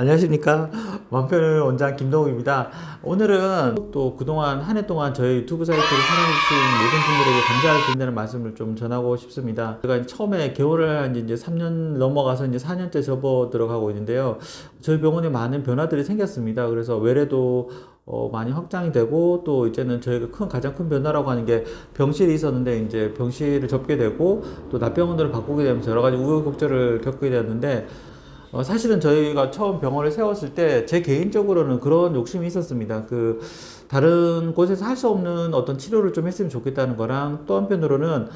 안녕하십니까. 마음편의 원장 김동욱입니다. 오늘은 또 그동안 한 해 동안 저희 유튜브 사이트를 사랑해주신 모든 분들에게 감사를 드린다는 말씀을 좀 전하고 싶습니다. 제가 처음에 개원을 한 이제 3년 넘어가서 이제 4년째 접어 들어가고 있는데요. 저희 병원에 많은 변화들이 생겼습니다. 그래서 외래도 많이 확장이 되고, 또 이제는 저희가 가장 큰 변화라고 하는 게 병실이 있었는데 이제 병실을 접게 되고, 또 납병원들을 바꾸게 되면서 여러 가지 우여곡절을 겪게 되었는데, 사실은 저희가 처음 병원을 세웠을 때 제 개인적으로는 그런 욕심이 있었습니다. 다른 곳에서 할 수 없는 어떤 치료를 좀 했으면 좋겠다는 거랑, 또 한편으로는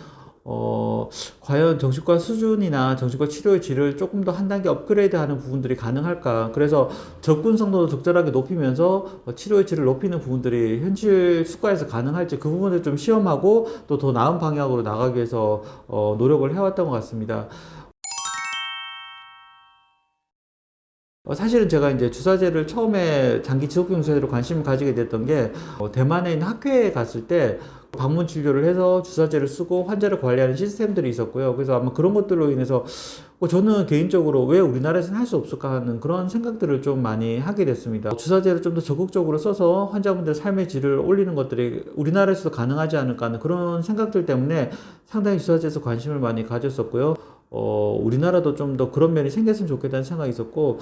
과연 정신과 수준이나 정신과 치료의 질을 조금 더 한 단계 업그레이드 하는 부분들이 가능할까. 그래서 접근성도 적절하게 높이면서 치료의 질을 높이는 부분들이 현실 수가에서 가능할지, 그 부분을 좀 시험하고 또 더 나은 방향으로 나가기 위해서 노력을 해왔던 것 같습니다. 사실은 제가 이제 주사제를 처음에 장기 지속경 주사제로 관심을 가지게 됐던 게, 대만에 있는 학회에 갔을 때 방문 진료를 해서 주사제를 쓰고 환자를 관리하는 시스템들이 있었고요. 그래서 아마 그런 것들로 인해서 저는 개인적으로 왜 우리나라에서는 할 수 없을까 하는 그런 생각들을 좀 많이 하게 됐습니다. 주사제를 좀 더 적극적으로 써서 환자분들 삶의 질을 올리는 것들이 우리나라에서도 가능하지 않을까 하는 그런 생각들 때문에 상당히 주사제에서 관심을 많이 가졌었고요. 우리나라도 좀 더 그런 면이 생겼으면 좋겠다는 생각이 있었고,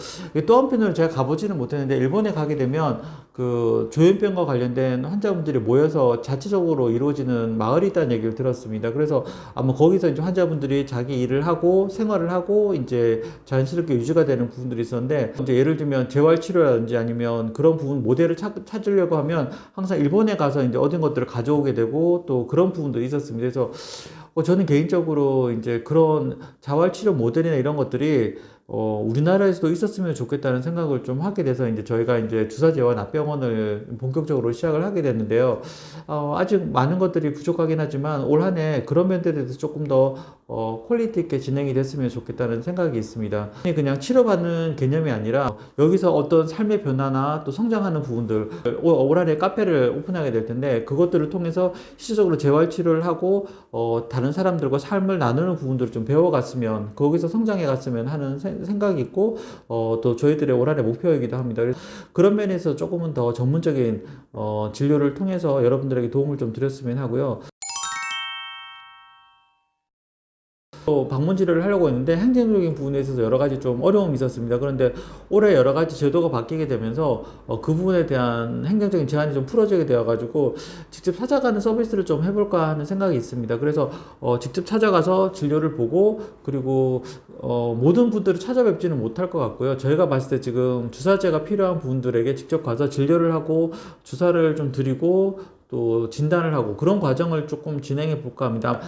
또 한편으로 제가 가보지는 못했는데, 일본에 가게 되면 그 조현병과 관련된 환자분들이 모여서 자체적으로 이루어지는 마을이 있다는 얘기를 들었습니다. 그래서 아마 거기서 이제 환자분들이 자기 일을 하고 생활을 하고 이제 자연스럽게 유지가 되는 부분들이 있었는데, 이제 예를 들면 재활치료라든지 아니면 그런 부분 모델을 찾으려고 하면 항상 일본에 가서 이제 얻은 것들을 가져오게 되고, 또 그런 부분들이 있었습니다. 그래서 저는 개인적으로 이제 그런 자활치료 모델이나 이런 것들이 우리나라에서도 있었으면 좋겠다는 생각을 좀 하게 돼서 이제 저희가 이제 주사제와 납병원을 본격적으로 시작을 하게 됐는데요. 아직 많은 것들이 부족하긴 하지만 올 한 해 그런 면들에 대해서 조금 더 퀄리티 있게 진행이 됐으면 좋겠다는 생각이 있습니다. 그냥 치료받는 개념이 아니라 여기서 어떤 삶의 변화나 또 성장하는 부분들, 올 한 해 카페를 오픈하게 될 텐데 그것들을 통해서 실질적으로 재활치료를 하고 다른 사람들과 삶을 나누는 부분들을 좀 배워갔으면, 거기서 성장해 갔으면 하는 생각이 있고, 또 저희들의 올 한 해 목표이기도 합니다. 그런 면에서 조금은 더 전문적인 진료를 통해서 여러분들에게 도움을 좀 드렸으면 하고요. 또 방문 진료를 하려고 했는데 행정적인 부분에 있어서 여러 가지 좀 어려움이 있었습니다. 그런데 올해 여러 가지 제도가 바뀌게 되면서 그 부분에 대한 행정적인 제한이 좀 풀어지게 되어가지고 직접 찾아가는 서비스를 좀 해볼까 하는 생각이 있습니다. 그래서 직접 찾아가서 진료를 보고, 그리고 모든 분들을 찾아뵙지는 못할 것 같고요. 저희가 봤을 때 지금 주사제가 필요한 분들에게 직접 가서 진료를 하고 주사를 좀 드리고 또 진단을 하고 그런 과정을 조금 진행해 볼까 합니다.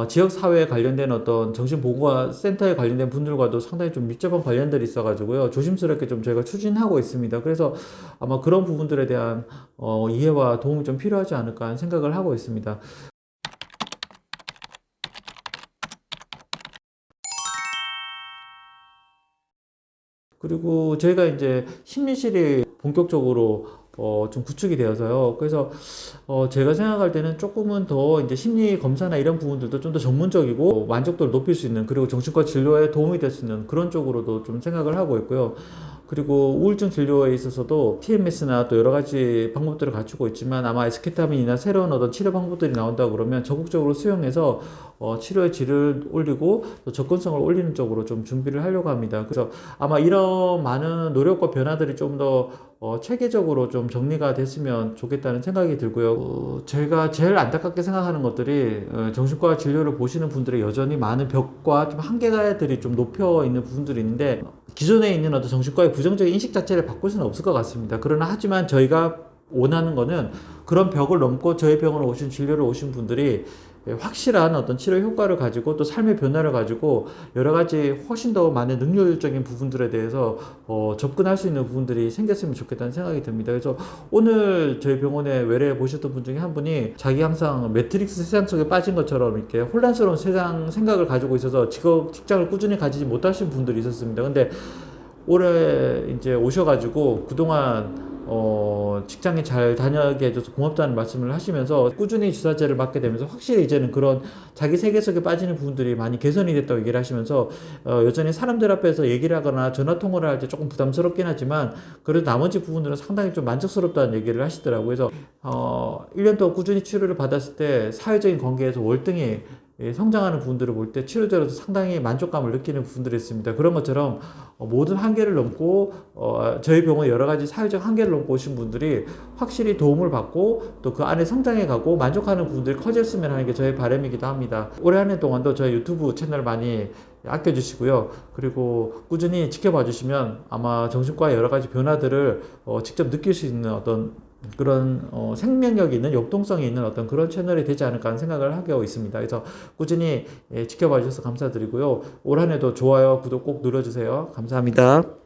지역사회에 관련된 어떤 정신보건센터에 관련된 분들과도 상당히 좀 밀접한 관련들이 있어가지고요. 조심스럽게 좀 저희가 추진하고 있습니다. 그래서 아마 그런 부분들에 대한 이해와 도움이 좀 필요하지 않을까 하는 생각을 하고 있습니다. 그리고 저희가 이제 심리실이 본격적으로 좀 구축이 되어서요. 그래서 제가 생각할 때는 조금은 더 이제 심리 검사나 이런 부분들도 좀 더 전문적이고 만족도를 높일 수 있는, 그리고 정신과 진료에 도움이 될 수 있는 그런 쪽으로도 좀 생각을 하고 있고요. 그리고 우울증 진료에 있어서도 TMS나 또 여러 가지 방법들을 갖추고 있지만, 아마 에스케타민이나 새로운 어떤 치료 방법들이 나온다 그러면 적극적으로 수용해서 치료의 질을 올리고 또 접근성을 올리는 쪽으로 좀 준비를 하려고 합니다. 그래서 아마 이런 많은 노력과 변화들이 좀 더 체계적으로 좀 정리가 됐으면 좋겠다는 생각이 들고요. 제가 제일 안타깝게 생각하는 것들이 정신과 진료를 보시는 분들의 여전히 많은 벽과 좀 한계들이 좀 높여 있는 부분들이 있는데, 기존에 있는 어떤 정신과의 부정적인 인식 자체를 바꿀 수는 없을 것 같습니다. 그러나 하지만 저희가 원하는 거는 그런 벽을 넘고 저희 병원에 오신 진료를 오신 분들이 확실한 어떤 치료 효과를 가지고 또 삶의 변화를 가지고 여러 가지 훨씬 더 많은 능률적인 부분들에 대해서 접근할 수 있는 부분들이 생겼으면 좋겠다는 생각이 듭니다. 그래서 오늘 저희 병원에 외래 보셨던 분 중에 한 분이 자기 항상 매트릭스 세상 속에 빠진 것처럼 이렇게 혼란스러운 세상 생각을 가지고 있어서 직장을 꾸준히 가지지 못하신 분들이 있었습니다. 근데 올해 이제 오셔가지고 그동안 직장에 잘 다녀게 해줘서 고맙다는 말씀을 하시면서 꾸준히 주사제를 맞게 되면서 확실히 이제는 그런 자기 세계 속에 빠지는 부분들이 많이 개선이 됐다고 얘기를 하시면서 여전히 사람들 앞에서 얘기를 하거나 전화 통화를 할 때 조금 부담스럽긴 하지만 그래도 나머지 부분들은 상당히 좀 만족스럽다는 얘기를 하시더라고요. 그래서 1년 동안 꾸준히 치료를 받았을 때 사회적인 관계에서 월등히 성장하는 부분들을 볼 때 치료자로서 상당히 만족감을 느끼는 부분들이 있습니다. 그런 것처럼 모든 한계를 넘고 저희 병원 여러 가지 사회적 한계를 넘고 오신 분들이 확실히 도움을 받고 또 그 안에 성장해 가고 만족하는 부분들이 커졌으면 하는 게 저의 바람이기도 합니다. 올해 한 해 동안도 저희 유튜브 채널 많이 아껴주시고요. 그리고 꾸준히 지켜봐 주시면 아마 정신과의 여러 가지 변화들을 직접 느낄 수 있는 어떤 그런 생명력 있는 역동성이 있는 어떤 그런 채널이 되지 않을까 하는 생각을 하고 있습니다. 그래서 꾸준히 지켜봐 주셔서 감사드리고요. 올 한 해도 좋아요, 구독 꼭 눌러주세요. 감사합니다.